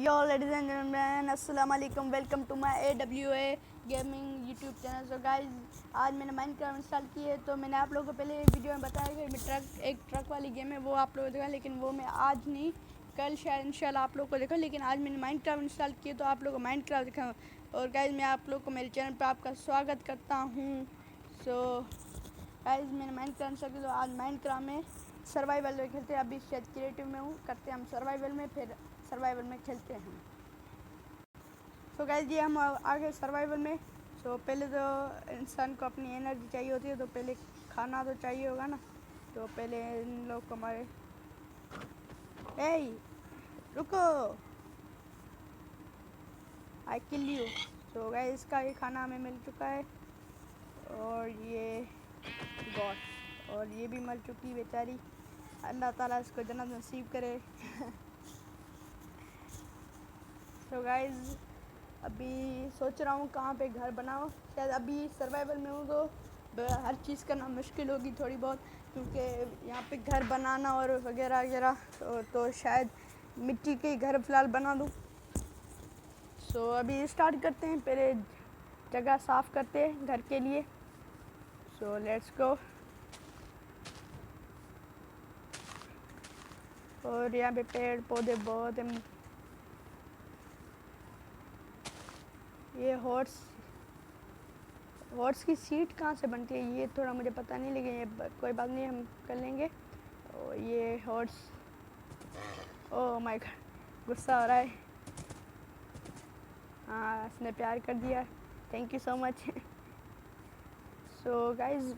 Yo ladies and gentleman, अस्सलाम वालेकुम। Welcome to my AWA gaming YouTube channel. So guys, आज मैंने Minecraft install की है। तो मैंने आप लोगों को पहले वीडियो में बताया कि एक ट्रक वाली गेम है, वो आप लोगों को देखा, लेकिन वो मैं आज नहीं, कल शायद इंशाल्लाह आप लोगों को देखा। लेकिन आज मैंने माइनक्राफ्ट इंस्टॉल किया तो आप लोगों को माइनक्राफ्ट दिखा। और गाइस, मैं आप लोगों को मेरे चैनल पर आपका स्वागत करता हूँ। सो गाइस, मैंने माइनक्राफ्ट इंस्टॉल किया। तो आज माइनक्राफ्ट में सर्वाइवल में खेलते हैं। अभी शायद क्रिएटिव में हूँ, करते हैं हम सर्वाइवल में, फिर सर्वाइवल में खेलते हैं। सो गाइस, ये हम आगे सर्वाइवल में। सो पहले तो इंसान को अपनी एनर्जी चाहिए होती है, तो पहले खाना तो चाहिए होगा ना। तो पहले इन लोग को हमारे रुको, आई किल यू। सो गाइस, इसका ये खाना हमें मिल चुका है। और ये गॉड, और ये भी मर चुकी बेचारी। अल्लाह ताला इसको जन्नत नसीब करे। तो गाइस, अभी सोच रहा हूँ कहाँ पे घर बनाओ। शायद अभी सर्वाइवल में हूँ तो हर चीज़ करना मुश्किल होगी थोड़ी बहुत, क्योंकि यहाँ पे घर बनाना और वगैरह वगैरह। तो शायद मिट्टी के घर फ़िलहाल बना दूँ। सो अभी स्टार्ट करते हैं, पहले जगह साफ़ करते हैं घर के लिए। So let's go. और यहाँ पे पेड़ पौधे बहुत हैं। ये हॉर्स की सीट कहाँ से बनती है ये थोड़ा मुझे पता नहीं, लेकिन ये कोई बात नहीं, हम कर लेंगे। और ये हॉर्स, ओह माय गॉड, गुस्सा हो रहा है। हाँ, इसने प्यार कर दिया, thank you so much. So guys,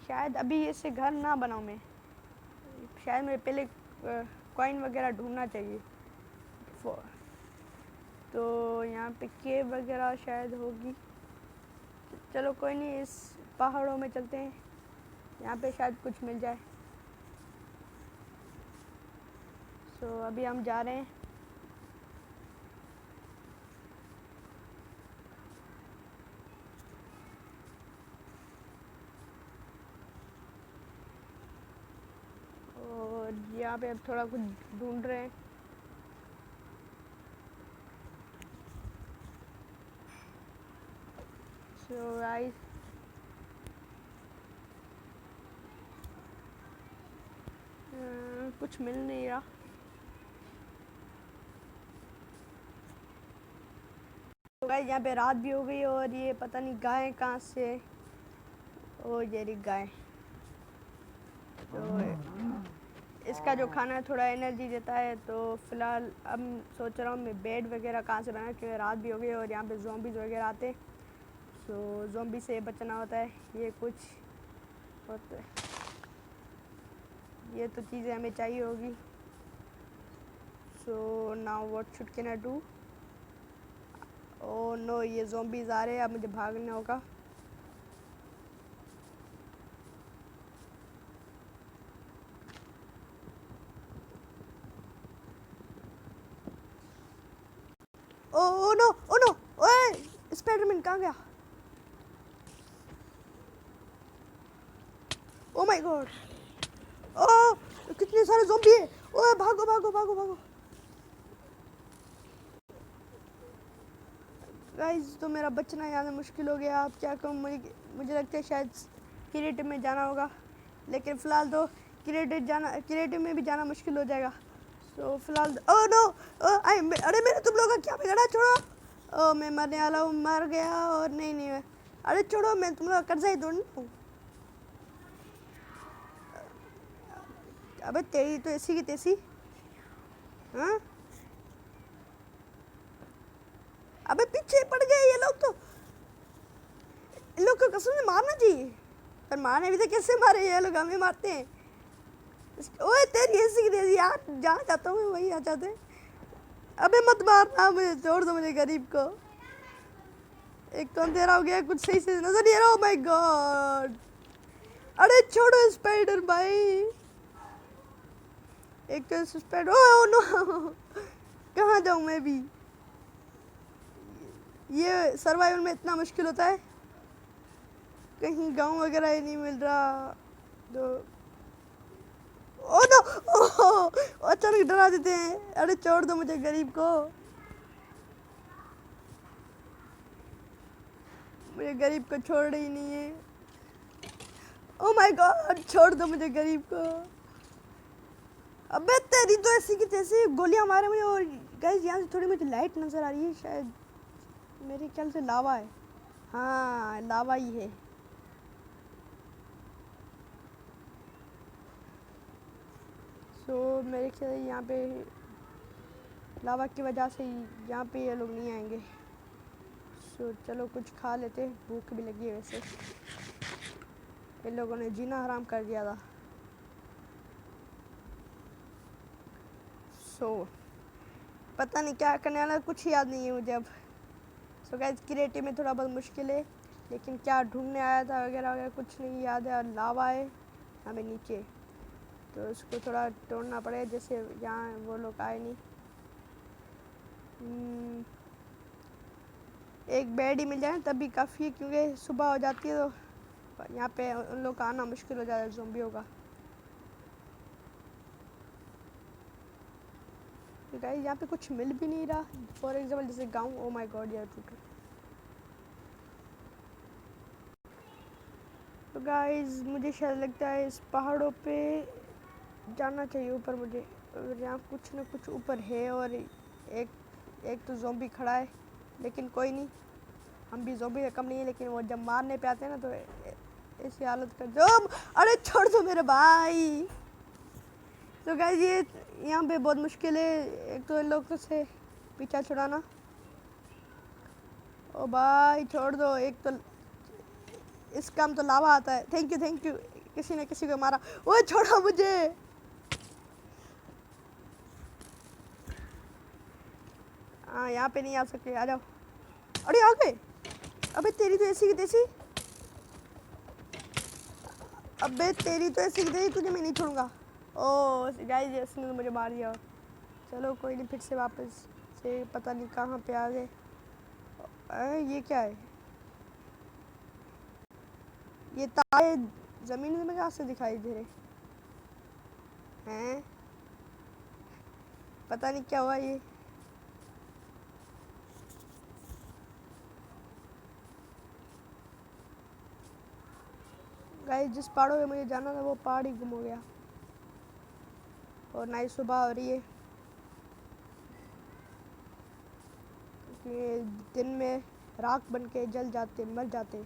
शायद अभी ऐसे घर ना बनाऊँ मैं, शायद मुझे पहले कॉइन वगैरह ढूंढना चाहिए। तो यहाँ पे केव वगैरह शायद होगी। चलो कोई नहीं, इस पहाड़ों में चलते हैं, यहाँ पे शायद कुछ मिल जाए। सो अभी हम जा रहे हैं। और यहाँ पे अब थोड़ा कुछ ढूंढ रहे हैं। सो गाइस, कुछ मिल नहीं रहा। तो गाइस, यहाँ पे रात भी हो गई और ये पता नहीं गाय कहाँ से। ओ ये रही गाय। तो इसका जो खाना है थोड़ा एनर्जी देता है। तो फिलहाल अब सोच रहा हूँ मैं बेड वगैरह कहाँ से बनाऊँ, क्योंकि रात भी हो गई और यहाँ पे ज़ॉम्बीज़ वगैरह आते। सो ज़ॉम्बी से बचना होता है। ये कुछ होता है, ये तो चीज़ें हमें चाहिए होगी। So now what should can I do. Oh no, ये ज़ॉम्बीज़ आ रहे हैं, अब मुझे भागना होगा। ओह नो, ओह नो, ओए स्पाइडरमैन कहाँ गया। ओह माय गॉड, ओह कितने सारे ज़ॉम्बी हैं। ओए भागो भागो भागो भागो। गाइस, तो मेरा बचना यहाँ से मुश्किल हो गया। आप क्या कहूँ, मुझे लगता है शायद क्रिएटिव में जाना होगा, लेकिन फ़िलहाल तो क्रिएटिव में भी जाना मुश्किल हो जाएगा। सो फिलहाल ओह नो, अरे मेरे तुम लोग का क्या बिगड़ा, छोड़ो। ओह मैं मरने वाला हूँ, मर गया। और नहीं नहीं, अरे छोड़ो, मैं तुम लोग का कर्जा ही दूँ। अबे तेरी तो ऐसी की तैसी। हाँ, अबे पीछे पड़ गए ये लोग। तो इन लोग को कसम से मारना चाहिए, पर मारने भी तो कैसे मारे, ये लोग हमें मारते हैं। ओए तेरी ऐसी की तैसी यार, जहाँ चाहता हूँ वही आ जाते। अबे मत मारना मुझे, छोड़ दो मुझे गरीब को। एक तो अंधेरा हो गया, कुछ सही से नजर नहीं आ रहा। ओह माय गॉड, अरे छोड़ो स्पाइडर भाई। एक तो स्पाइडर, ओह नो, कहाँ जाऊँ मैं भी। ये सर्वाइवल में इतना मुश्किल होता है, कहीं गांव वगैरह ही नहीं मिल रहा। तो ओ नो, ओह अचानक डरा देते हैं। अरे छोड़ दो मुझे, गरीब को, मुझे गरीब को छोड़ ही नहीं है। ओ माय गॉड, छोड़ दो मुझे गरीब को। अबे तेरी तो ऐसी की तैसी गोलियां मारे मुझे। और गाइस यहाँ से थोड़ी मुझे लाइट नजर आ रही है, शायद मेरे ख्याल से लावा है। हाँ लावा ही है। सो मेरे ख्याल से यहाँ पे लावा की वजह से यहाँ पे ये लोग नहीं आएंगे। सो चलो कुछ खा लेते, भूख भी लगी है वैसे। इन लोगों ने जीना हराम कर दिया था। सो पता नहीं क्या करने वाला, कुछ याद नहीं है मुझे अब। सो गाइस क्रिएटिव में थोड़ा बहुत मुश्किल है, लेकिन क्या ढूंढने आया था वगैरह वगैरह कुछ नहीं याद है। और लावा है हमें नीचे, तो उसको थोड़ा तोड़ना पड़ेगा, जैसे यहाँ वो लोग आए नहीं। एक बेड ही मिल जाए तब भी काफ़ी है, क्योंकि सुबह हो जाती है तो यहाँ पे उन लोग का आना मुश्किल हो जाता है, ज़ोंबियों का। गाइस यहाँ पे कुछ मिल भी नहीं रहा, फॉर एग्जाम्पल जैसे गाँव। ओ माय गॉड यार टूट। तो गाइस मुझे शायद लगता है इस पहाड़ों पे जाना चाहिए ऊपर मुझे। और यहाँ कुछ ना कुछ ऊपर है, और एक तो ज़ोंबी खड़ा है, लेकिन कोई नहीं, हम भी ज़ोंबी से कम नहीं है। लेकिन वो जब मारने पे आते हैं ना तो ऐसी हालत कर दो। अरे छोड़ दो मेरे भाई। तो गाइस ये यहाँ पे बहुत मुश्किल है, एक तो इन लोगों से पीछा छुड़ाना। ओ भाई छोड़ दो, एक तो इस काम तो लावा आता है। थैंक यू, किसी ने किसी को मारा। ओए छोड़ो मुझे। हाँ यहाँ पे नहीं आ सकते, आ जाओ। अरे आ गए। अबे तेरी तो ऐसी की तैसी, अबे तेरी तो ऐसी की तैसी, तुझे मैं नहीं छोड़ूंगा। ओ गाइस इसने तो मुझे मार दिया। चलो कोई नहीं, फिर से वापस से पता नहीं कहाँ पे आ गए। ये क्या है? ये तारे जमीन में कहाँ से दिखाई दे रहे हैं? पता नहीं क्या हुआ ये। गाइस जिस पहाड़ों पे मुझे जाना था वो पहाड़ ही गुम हो गया। और नई सुबह हो रही है, कि दिन में राख बन के जल जाते, मर जाते।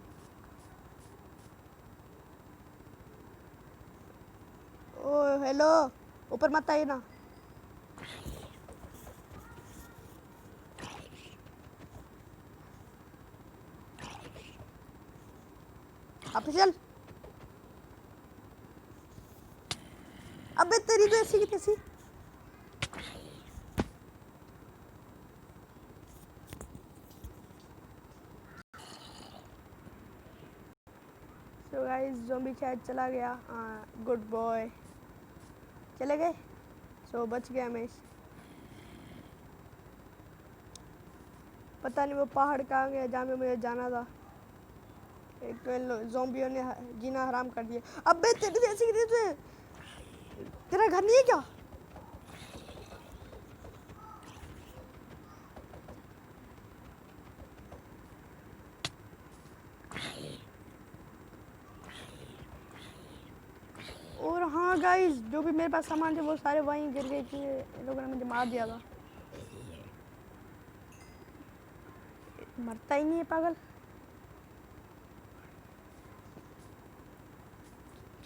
ओ हेलो, ऊपर मत आइए ना। आप चल। अबे तेरी तो ऐसी की तैसी। सो गाइस ज़ॉम्बी शायद चला गया। हाँ गुड बॉय, चले गए। सो बच गया मैं। पता नहीं वो पहाड़ कहाँ गया जहाँ में मुझे जाना था। एक तो ज़ॉम्बियों ने जीना हराम कर दिया। अबे तेरी तो ऐसी की तैसी, तेरा घर नहीं है क्या? और हाँ गाइस जो भी मेरे पास सामान थे वो सारे वहीं गिर गए थे, इन लोगों ने मुझे मार दिया था। मरता ही नहीं है पागल।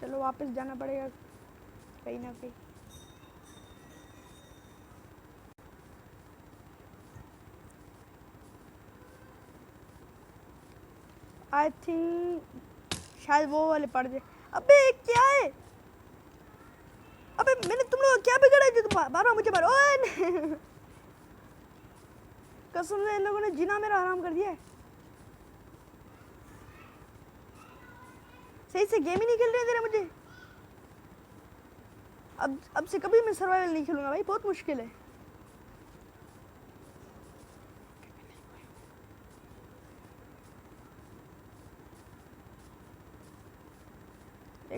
चलो वापस जाना पड़ेगा कहीं ना कहीं। आई थिंक शायद वो वाले पड़ जाए। अबे क्या है? अबे मैंने तुम लोग क्या बिगाड़ा है जो तुम बार बार मुझे मारो? ओए कसम से इन लोगों ने जीना मेरा हराम कर दिया है। सही से गेम ही नहीं खेल रहे दे रहे मुझे। अब से कभी मैं सर्वाइवल नहीं खेलूंगा भाई, बहुत मुश्किल है।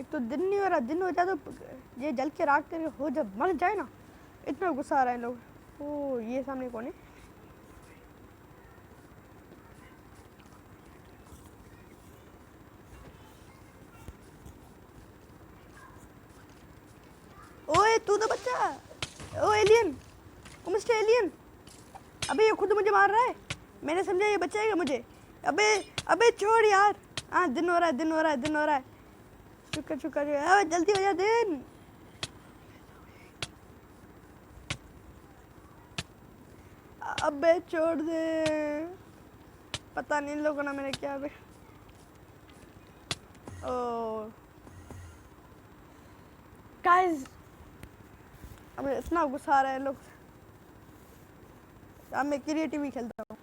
एक तो दिन नहीं हो रहा, दिन हो जाए तो ये जल के राख करके हो, जब मर जाए ना, इतना गुस्सा आ रहा है लोग। ओ ये सामने कौन है? ओए तू तो बच्चा, ओ एलियन, ओ मिस्टर एलियन। अबे ये खुद मुझे मार रहा है, मैंने समझा ये बचाएगा मुझे। अबे अबे छोड़ यार। हाँ दिन हो रहा है, दिन हो रहा है, दिन हो रहा है। शुक्र शुक्र, जल्दी हो जा दिन। अबे छोड़ दे, पता नहीं इन लोगों ने मैंने क्या। अबे ओ गाइस, अब इतना गुस्सा आ रहा है लोग। अब मैं क्रिएटिव ही खेलता हूँ।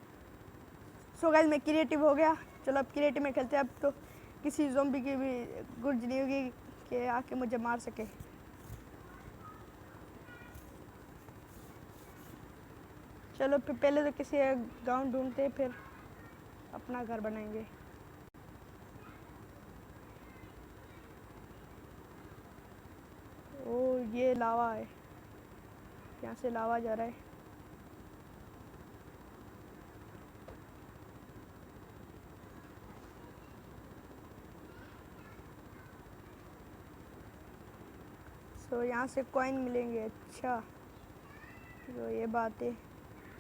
सो गाइस मैं क्रिएटिव हो गया। चलो अब क्रिएटिव में खेलते हैं। अब तो किसी ज़ॉम्बी की भी गुर्ज नहीं होगी कि आके मुझे मार सके। चलो फिर पहले तो किसी गांव ढूंढते, फिर अपना घर बनाएंगे। ओ ये लावा है, यहाँ से लावा जा रहा है। तो यहाँ से कॉइन मिलेंगे। अच्छा तो ये बात है।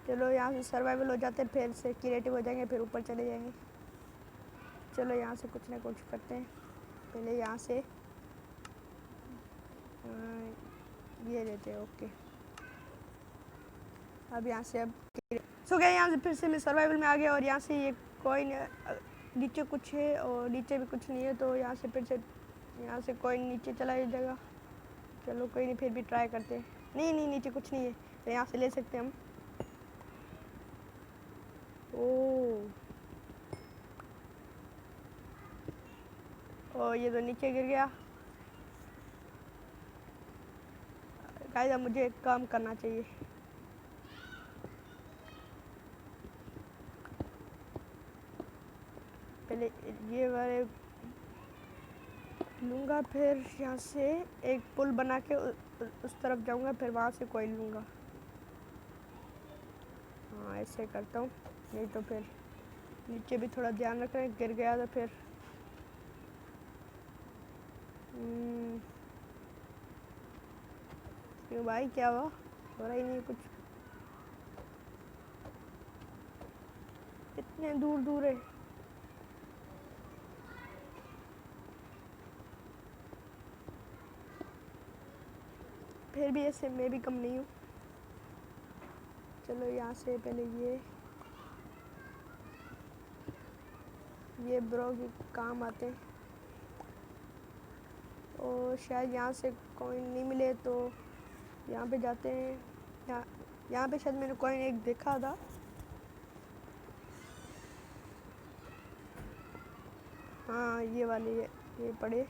चलो यहाँ से सर्वाइवल हो जाते हैं, फिर से क्रिएटिव हो जाएंगे, फिर ऊपर चले जाएंगे। चलो यहाँ से कुछ ना कुछ करते हैं। पहले यहाँ से ये लेते हैं। ओके अब यहाँ से अब सो गए। यहाँ से फिर से मैं सर्वाइवल में आ गया और यहाँ से ये कॉइन नीचे कुछ है और नीचे भी कुछ नहीं है, तो यहाँ से फिर से यहाँ से कॉइन नीचे चला जाएगा। चलो कोई नहीं, फिर भी ट्राई करते हैं। नहीं नहीं नीचे कुछ नहीं है, तो यहाँ से ले सकते हैं हम। ओ ये तो नीचे गिर गया। गाइस अब मुझे एक काम करना चाहिए। पहले ये वाले लूँगा, फिर यहाँ से एक पुल बना के उस तरफ जाऊँगा, फिर वहाँ से कोई लूँगा। हाँ ऐसे करता हूँ, नहीं तो फिर नीचे भी थोड़ा ध्यान रख रहे हैं, गिर गया तो फिर क्यों भाई क्या हुआ? हो रहा ही नहीं कुछ, इतने दूर दूर है। फिर भी ऐसे मैं भी कम नहीं हूँ। चलो यहाँ से पहले ये ब्रो के काम आते हैं। और शायद यहाँ से कॉइन नहीं मिले तो यहाँ पे जाते हैं। यहाँ पे शायद मैंने कॉइन एक देखा था। हाँ ये वाले ये पड़े।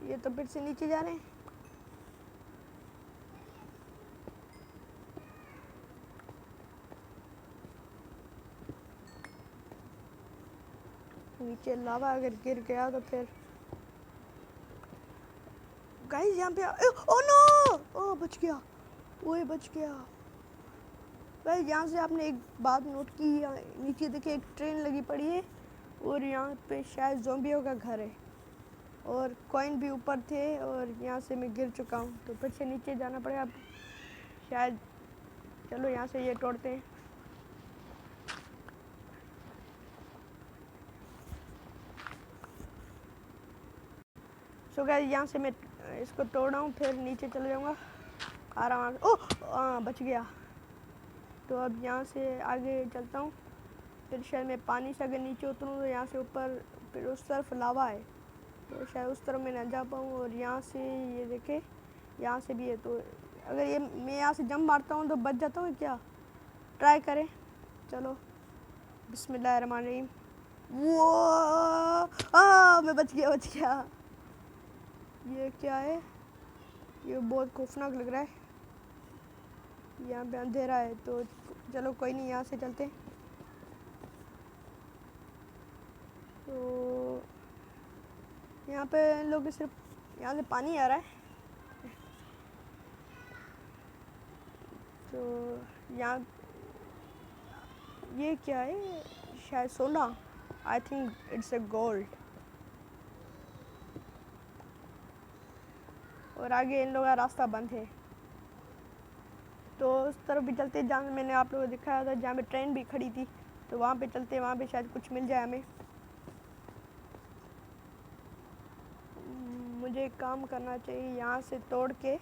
ये तो फिर से नीचे जा रहे हैं। नीचे लावा अगर गिर गया तो फिर गाइस यहाँ पे ओ नो, ओ बच गया, ओए बच गया। गाइस यहाँ से आपने एक बात नोट की, नीचे देखिए एक ट्रेन लगी पड़ी है और यहाँ पे शायद ज़ॉम्बियों का घर है और कॉइन भी ऊपर थे और यहाँ से मैं गिर चुका हूँ, तो फिर से नीचे जाना पड़ेगा शायद। चलो यहाँ से ये तोड़ते हैं। सो गाइस यहाँ से मैं इसको तोड़ रहा हूँ, फिर नीचे चले जाऊँगा आराम। ओह बच गया। तो अब यहाँ से आगे चलता हूँ, फिर शायद मैं पानी से अगर नीचे उतरूँ तो यहाँ से ऊपर फिर उस तरफ लावा है, तो शायद उस तरफ मैं ना जा पाऊँ। और यहाँ से ये देखे यहाँ से भी है, तो अगर ये मैं यहाँ से जंप मारता हूँ तो बच जाता हूँ क्या? ट्राई करें। चलो बिस्मिल्लाहिर्रहमानिर्रहीम। वो मैं बच गया। ये क्या है? ये बहुत खौफनाक लग रहा है। यहाँ पे अंधेरा है, तो चलो कोई नहीं, यहाँ से चलते हैं। तो यहाँ पे इन लोग सिर्फ यहाँ से पानी आ रहा है। तो यहाँ ये क्या है, शायद सोना, I think it's a gold. और आगे इन लोगों का रास्ता बंद है, तो उस तरफ भी चलते जहाँ मैंने आप लोगों को दिखाया था, जहाँ पे ट्रेन भी खड़ी थी, तो वहाँ पे चलते, वहाँ पे शायद कुछ मिल जाए हमें। मुझे एक काम करना चाहिए, यहाँ से तोड़ के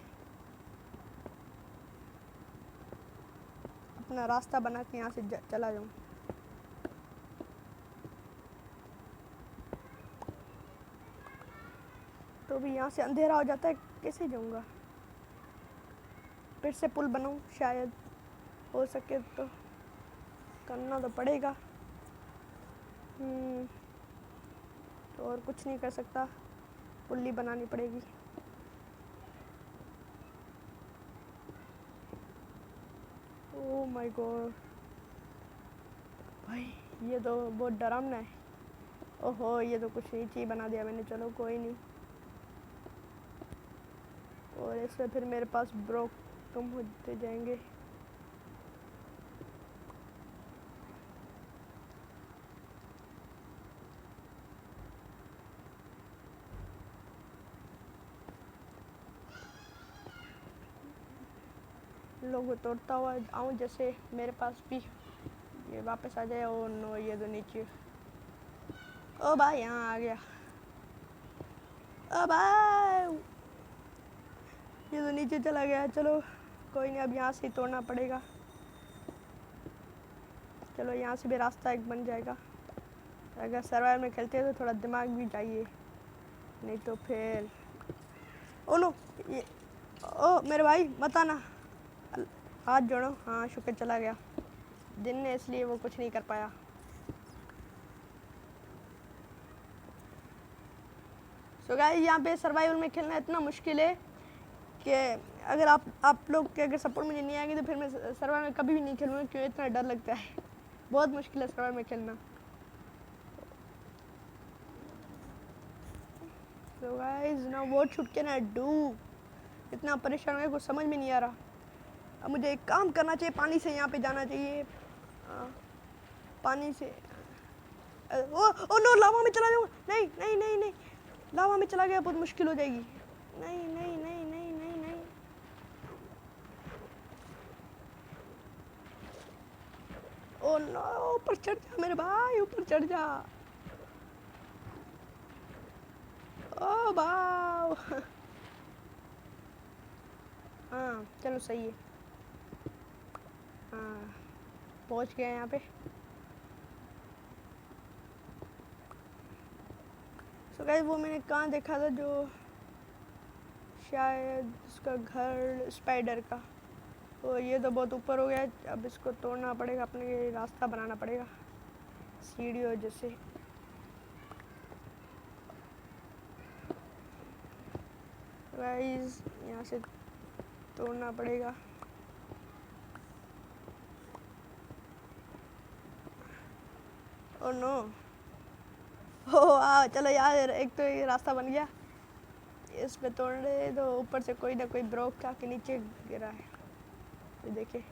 अपना रास्ता बना के यहाँ से चला जाऊँ। तो भी यहाँ से अंधेरा हो जाता है, कैसे जाऊँगा? फिर से पुल बनाऊँ, शायद हो सके तो करना तो पड़ेगा। तो और कुछ नहीं कर सकता, पुल्ली बनानी पड़ेगी। ओह माय गॉड भाई, ये तो बहुत डरावना है। ओहो, ये तो कुछ नीचे ही बना दिया मैंने, चलो कोई नहीं। और इससे फिर मेरे पास ब्लॉक कम होते जाएंगे। लोग तोड़ता हुआ आऊँ, जैसे मेरे पास भी ये वापस आ जाए। ओ नो, ये तो नीचे। ओ भाई, यहाँ आ गया। ओ भाई, ये तो नीचे चला गया। चलो कोई नहीं, अब यहाँ से ही तोड़ना पड़ेगा। चलो यहाँ से भी रास्ता एक बन जाएगा। अगर सर्वाइवल में खेलते हैं तो थोड़ा दिमाग भी चाहिए, नहीं तो फिर। ओ नो, ये, ओ मेरे भाई मत आना, हाथ जोड़ो। हाँ शुक्र, चला गया दिन ने, इसलिए वो कुछ नहीं कर पाया। सो गाइस, यहाँ पे सर्वाइवल में खेलना इतना मुश्किल है कि अगर आप लोग के अगर सपोर्ट मुझे नहीं आएंगे तो फिर मैं सर्वाइवल में कभी भी नहीं खेलूँगा, क्यों इतना डर लगता है। बहुत मुश्किल है सर्वाइवल में खेलना। So guys, now what should can I do? इतना परेशान है, कुछ समझ में नहीं आ रहा। अब मुझे एक काम करना चाहिए, पानी से यहाँ पे जाना चाहिए। पानी से ओ नो, लावा में चला जाऊँ। नहीं नहीं नहीं नहीं, लावा में चला गया, बहुत मुश्किल हो जाएगी। नहीं नहीं नहीं नहीं नहीं नहीं। ओ नो, ऊपर चढ़ जा मेरे भाई, ऊपर चढ़ जा। Oh wow. हाँ चलो सही है। हाँ पहुँच गए यहाँ पे। सो गाइस, वो मैंने कहाँ देखा था, जो शायद उसका घर स्पाइडर का। तो ये तो बहुत ऊपर हो गया, अब इसको तोड़ना पड़ेगा, अपने रास्ता बनाना पड़ेगा सीढ़ियों जैसे। गाइस, यहाँ से तोड़ना पड़ेगा। ओ नो, हो आ चलो यार, एक तो ये रास्ता बन गया। इस पे तोड़ रहे तो ऊपर से कोई ना कोई ब्रोक के नीचे गिरा है। ये देखिए,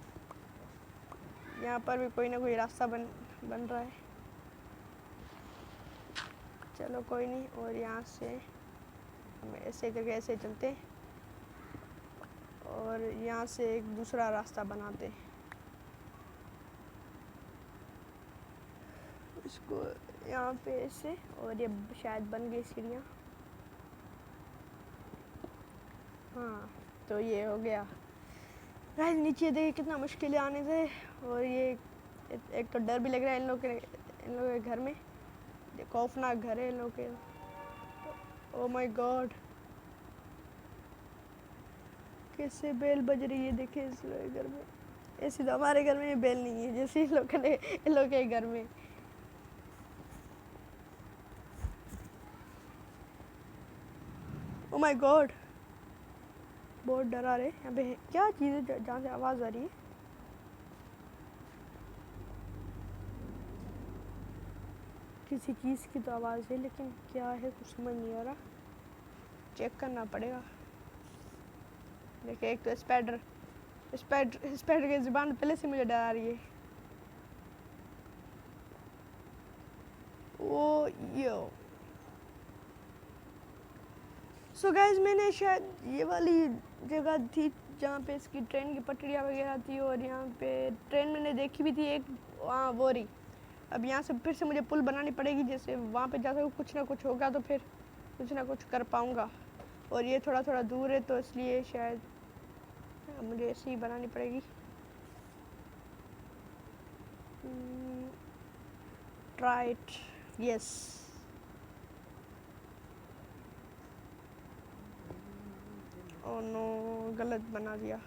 यहाँ पर भी कोई ना कोई रास्ता बन रहा है। चलो कोई नहीं, और यहाँ से हम ऐसे करके ऐसे चलते और यहाँ से एक दूसरा रास्ता बनाते। इसको यहाँ पे ऐसे, और ये शायद बन गई सीढ़ियाँ। हाँ तो ये हो गया। गाइस नीचे देखिए कितना मुश्किल है आने से, और ये एक तो डर भी लग रहा है इन लोगों के घर में। खौफनाक घर है इन लोगों के। ओ माय गॉड, कैसे बेल बज रही है, देखिए इस लोग के घर में। ऐसी तो हमारे घर में बेल नहीं है जैसे इन लोग के घर में। ओ माय गॉड, बहुत डरा रहे। यहाँ पे क्या चीज़ है जहाँ से आवाज़ आ रही है? किसी चीज़ की तो आवाज़ है, लेकिन क्या है कुछ समझ नहीं आ रहा। चेक करना पड़ेगा। देखिए एक तो स्पाइडर स्पाइडर की ज़ुबान पहले से मुझे डरा रही है। ओ यो सो गाइस, मैंने शायद ये वाली जगह थी जहाँ पे इसकी ट्रेन की पटरियाँ वगैरह थी, और यहाँ पे ट्रेन मैंने देखी भी थी एक, वहाँ वो रही। अब यहाँ से फिर से मुझे पुल बनानी पड़ेगी, जैसे वहाँ पे जाकर कुछ ना कुछ होगा तो फिर कुछ ना कुछ कर पाऊँगा। और ये थोड़ा थोड़ा दूर है तो इसलिए शायद मुझे ऐसे ही बनानी पड़ेगी। Try it, yes. Oh no, गलत बना दिया।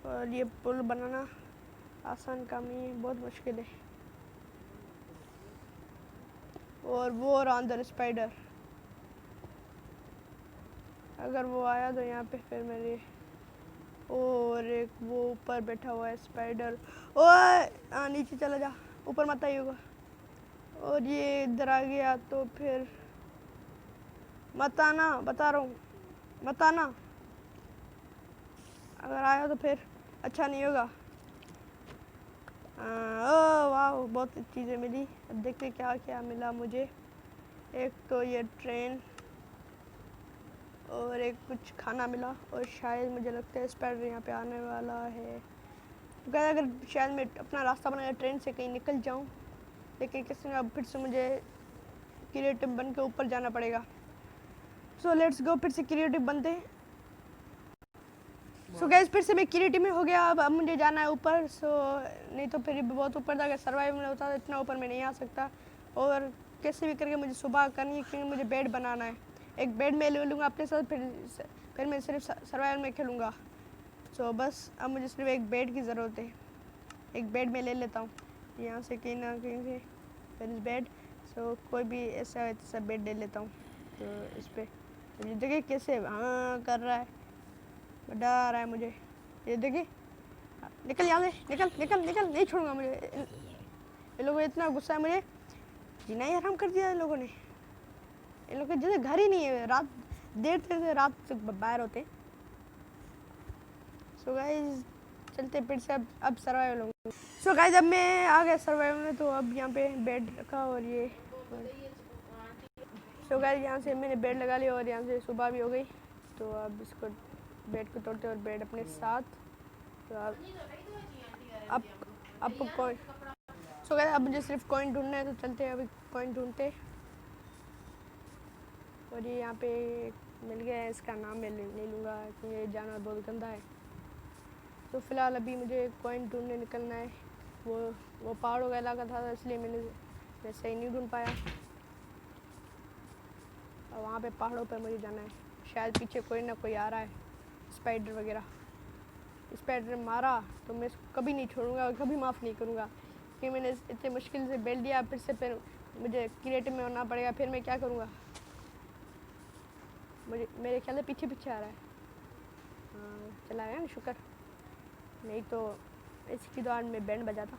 और ये पुल बनाना आसान काम नहीं है, बहुत मुश्किल है। और वो और अंदर स्पाइडर, अगर वो आया तो यहाँ पे फिर मेरे, और एक वो ऊपर बैठा हुआ है स्पाइडर। ओए नीचे चला जा, ऊपर मत आइएगा। और ये इधर आ गया तो फिर मत आना, बता रहा हूँ, मत आना। अगर आया तो फिर अच्छा नहीं होगा। ओह वाह, बहुत चीज़ें मिली। अब देखते क्या क्या मिला मुझे। एक तो ये ट्रेन, और एक कुछ खाना मिला, और शायद मुझे लगता है स्पाइडर यहाँ पे आने वाला है। तो अगर शायद मैं अपना रास्ता बनाकर ट्रेन से कहीं निकल जाऊँ, लेकिन किसी ने अब फिर से मुझे क्रिएटिव बन के ऊपर जाना पड़ेगा। सो लेट्स गो, फिर से क्रिएटिव बनते हैं। सो गैस, फिर से मैं क्रिएटिव में हो गया। अब मुझे जाना है ऊपर। सो नहीं तो फिर बहुत ऊपर जाकर सर्वाइव में होता, इतना ऊपर मैं नहीं आ सकता। और कैसे भी करके मुझे सुबह करनी है, क्योंकि मुझे बेड बनाना है। एक बेड में ले लूँगा अपने साथ, फिर मैं सिर्फ सर्वाइवल में खेलूँगा। सो बस अब मुझे सिर्फ एक बेड की ज़रूरत है। एक बेड में ले लेता हूँ यहाँ से कहीं ना कहीं से, फिर इस बेड। सो कोई भी ऐसा बेड ले लेता हूँ। तो इस पर ये देखिए कैसे हाँ कर रहा है, डर रहा है मुझे। ये देखिए, निकल यहाँ से, निकल निकल निकल, नहीं छोड़ूंगा मुझे। इन लोगों को इतना गुस्सा है मुझे, जीना ही हराम कर दिया इन लोगों ने। इन लोगों के जैसे घर ही नहीं है, रात देर से रात तक बाहर होते। सो गाइस चलते फिर से अब सर्वाइवल होंगे। सो गाइस अब मैं आ गया सर्वाइवल में, तो अब यहाँ पे बेड रखा, और ये सो गाइस यहाँ से मैंने बेड लगा लिया, और यहाँ से सुबह भी हो गई। तो अब इसको बेड को तोड़ते और बेड अपने साथ। तो अब कॉइन, सो गाइस अब मुझे सिर्फ कॉइन ढूंढना है, तो चलते हैं अभी कॉइन ढूंढते। और ये यहाँ पे मिल गया है, इसका नाम मैं नहीं लूँगा क्योंकि ये जानवर बहुत गंदा है। तो फ़िलहाल अभी मुझे कॉइन ढूंढने निकलना है। वो पहाड़ों का इलाका था, इसलिए मैं सही नहीं ढूंढ पाया। और वहाँ पे पहाड़ों पर मुझे जाना है। शायद पीछे कोई ना कोई आ रहा है, स्पाइडर वगैरह। स्पाइडर मारा तो मैं इसको कभी नहीं छोड़ूंगा, कभी माफ़ नहीं करूँगा, कि मैंने इतने मुश्किल से बेल दिया। फिर मुझे क्रिएटिव में होना पड़ेगा, फिर मैं क्या करूँगा। मुझे मेरे ख्याल से पीछे आ रहा है। हाँ चला गया ना, शुक्र, नहीं तो इसकी दौड़ में बैंड बजाता।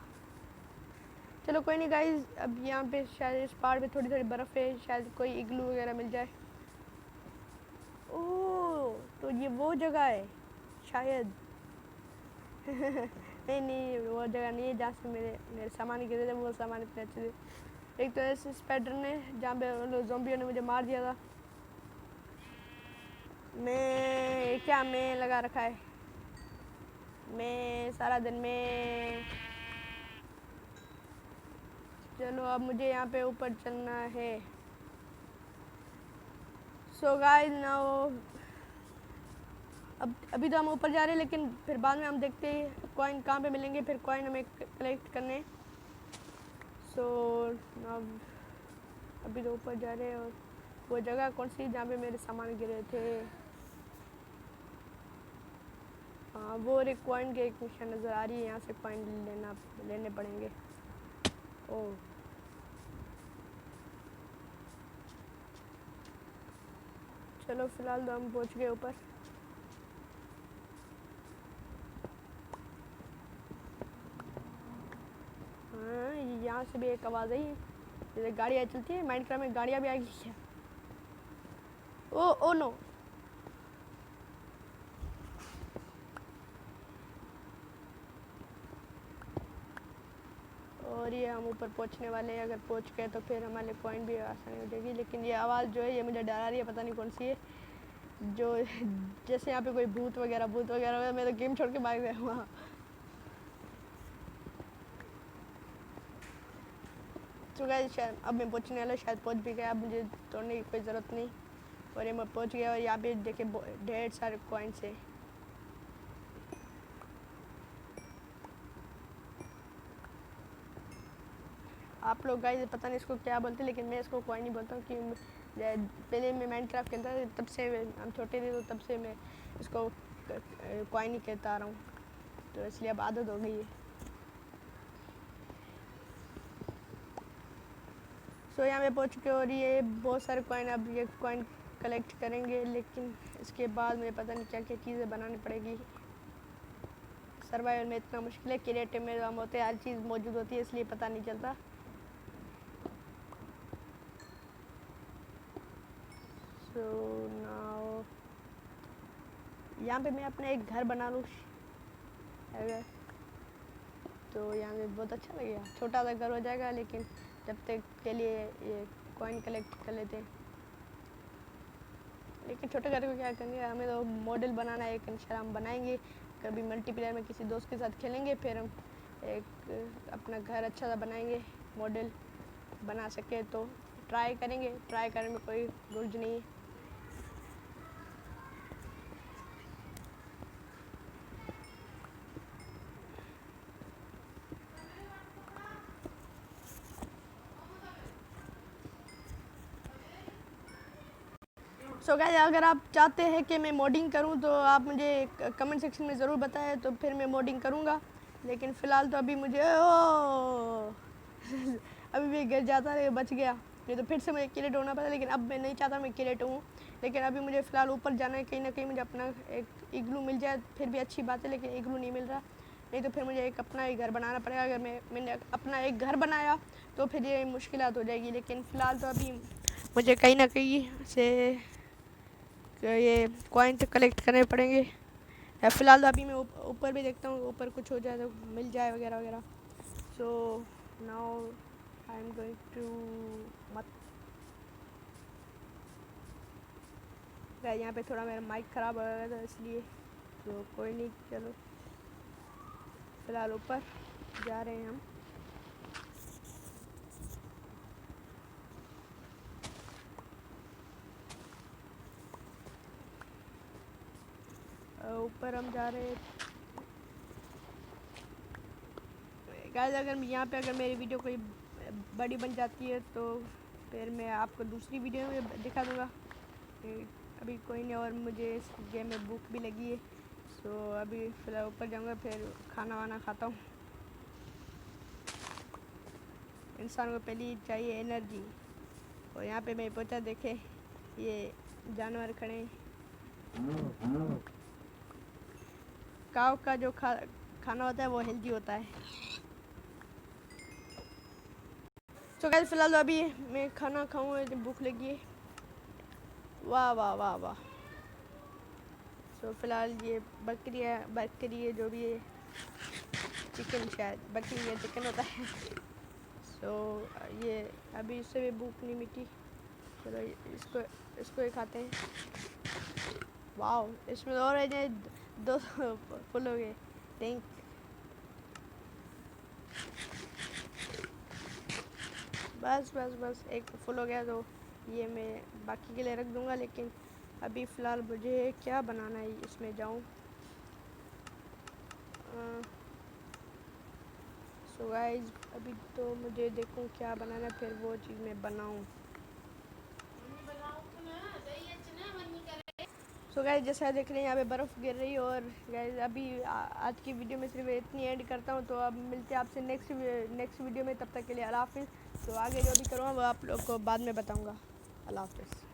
चलो कोई नहीं गाइज, अब यहाँ पे शायद इस पहाड़ पे थोड़ी थोड़ी बर्फ़ है, शायद कोई इग्लू वगैरह मिल जाए। ओह तो ये वो जगह है शायद। नहीं वो जगह नहीं है जहाँ से मेरे सामान गिरे थे। वो सामान इतने अच्छे थे। एक तो ऐसे स्पाइडर ने जहाँ पे मतलब ज़ॉम्बियों ने मुझे मार दिया था। मैं लगा रखा है, मैं सारा दिन में। चलो अब मुझे यहाँ पे ऊपर चलना है। सो गाइस नाउ अब अभी तो हम ऊपर जा रहे हैं, लेकिन फिर बाद में हम देखते हैं कॉइन कहाँ पे मिलेंगे, फिर कॉइन हमें कलेक्ट करने। सो अभी तो ऊपर जा रहे हैं। और वो जगह कौन सी जहाँ पे मेरे सामान गिरे थे? हाँ वो एक कॉइन के एक निशान नज़र आ रही है, यहाँ से कॉइन लेने पड़ेंगे। ओह चलो फिलहाल तो हम पहुंच गए ऊपर। हाँ, यहाँ से भी एक आवाज़ आई, जैसे गाड़ियाँ चलती है। माइनक्राफ्ट में गाड़ियाँ भी आ गई है। ओ नो, और ये हम ऊपर पहुंचने वाले हैं। अगर पहुंच गए तो फिर हमारे कॉइन भी आसानी हो जाएगी। लेकिन ये आवाज़ जो है ये मुझे डरा रही है, पता नहीं कौन सी है। जो जैसे यहाँ पे कोई भूत वगैरह, मैं तो गेम छोड़ के भाग गया वहाँ। तो गाइस शायद अब मैं पहुंचने वाला, शायद पहुंच भी गया। अब मुझे तोड़ने की कोई ज़रूरत नहीं, और ये मैं पहुंच गया। और यहाँ पे देखे ढेर सारे कॉइन्स है। आप लोग गाइस पता नहीं इसको क्या बोलते, लेकिन मैं इसको कॉइन ही बोलता हूँ। कि पहले मैं माइनक्राफ्ट खेलता था, तब से हम छोटे थे, तो तब से मैं इसको कॉइन ही कहता आ रहा हूँ, तो इसलिए अब आदत हो गई है। तो यहाँ पे पहुँच के, और ये बहुत सारे कॉइन, अब ये कॉइन कलेक्ट करेंगे। लेकिन इसके बाद मुझे पता नहीं क्या क्या चीज़ें बनानी पड़ेगी। सर्वाइवल में इतना मुश्किल है, क्रिएटिव में हम होते हर चीज़ मौजूद होती है, इसलिए पता नहीं चलता। सो नाउ यहाँ पे मैं अपना एक घर बना लूँ अगर, तो यहाँ पे बहुत अच्छा लगेगा। छोटा सा घर हो जाएगा, लेकिन जब तक के लिए ये कॉइन कलेक्ट कर लेते हैं। लेकिन छोटे घर को क्या करेंगे, हमें तो मॉडल बनाना है। एक इंशाल्लाह हम बनाएंगे, कभी मल्टीप्लेयर में किसी दोस्त के साथ खेलेंगे, फिर हम एक अपना घर अच्छा सा बनाएंगे। मॉडल बना सके तो ट्राई करेंगे, ट्राई करने में कोई गुर्ज नहीं है। सो गाइस अगर आप चाहते हैं कि मैं मोडिंग करूं, तो आप मुझे कमेंट सेक्शन में ज़रूर बताएं, तो फिर मैं मोडिंग करूंगा। लेकिन फ़िलहाल तो अभी मुझे अभी भी गिर जाता है, बच गया। नहीं तो फिर से मुझे किलेट होना पड़ा, लेकिन अब मैं नहीं चाहता मैं किलेट हूँ। लेकिन अभी मुझे फ़िलहाल ऊपर जाना है, कहीं ना कहीं मुझे अपना एक इग्लू मिल जाए फिर भी अच्छी बात है। लेकिन इग्लू नहीं मिल रहा, नहीं तो फिर मुझे एक अपना ही घर बनाना पड़ेगा। अगर मैंने अपना एक घर बनाया तो फिर ये मुश्किलात हो जाएगी। लेकिन फ़िलहाल तो अभी मुझे कहीं ना कहीं से ये कॉइन तो कलेक्ट करने पड़ेंगे। या फ़िलहाल तो अभी मैं ऊपर भी देखता हूँ, ऊपर कुछ हो जाए तो मिल जाए वगैरह वगैरह। So now I am going to मत यहाँ पे थोड़ा मेरा माइक ख़राब हो गया था, इसलिए तो कोई नहीं। चलो फ़िलहाल ऊपर जा रहे हैं हम। ऊपर हम जा रहे हैं गाइस। अगर यहाँ पे अगर मेरी वीडियो कोई बड़ी बन जाती है तो फिर मैं आपको दूसरी वीडियो में दिखा दूँगा। अभी कोई नहीं, और मुझे इस गेम में भूख भी लगी है। सो अभी फ़िलहाल ऊपर जाऊँगा, फिर खाना वाना खाता हूँ। इंसान को पहले चाहिए एनर्जी, और यहाँ पे मैं पहुँचा, देखे ये जानवर खड़े। काव का जो खाना होता है वो हेल्दी होता है। तो गाइस फ़िलहाल अभी मैं खाना खाऊंगा, जब भूख लगी है। वाह वाह वाह वाह। तो फ़िलहाल ये बकरी है जो भी है, चिकन, शायद बकरी या चिकन होता है। सो ये अभी इससे भी भूख नहीं मिटी। चलो इसको ही खाते हैं। वाह, इसमें और है 2 फुल हो गए। थैंक बस एक फुल हो गया, तो ये मैं बाकी के लिए रख दूँगा। लेकिन अभी फ़िलहाल मुझे क्या बनाना है, इसमें जाऊँ। सो गाइस अभी तो मुझे देखूँ क्या बनाना है, फिर वो चीज़ मैं बनाऊँ। सो गाइस जैसा आप देख रहे हैं यहाँ पे बर्फ़ गिर रही है। और गाइस अभी आज की वीडियो में सिर्फ इतनी एंड करता हूँ। तो अब मिलते हैं आपसे नेक्स्ट वीडियो में, तब तक के लिए अल्लाह हाफ़िज़। तो आगे जो भी करूँगा वो आप लोग को बाद में बताऊँगा। अल्लाह हाफ़िज़।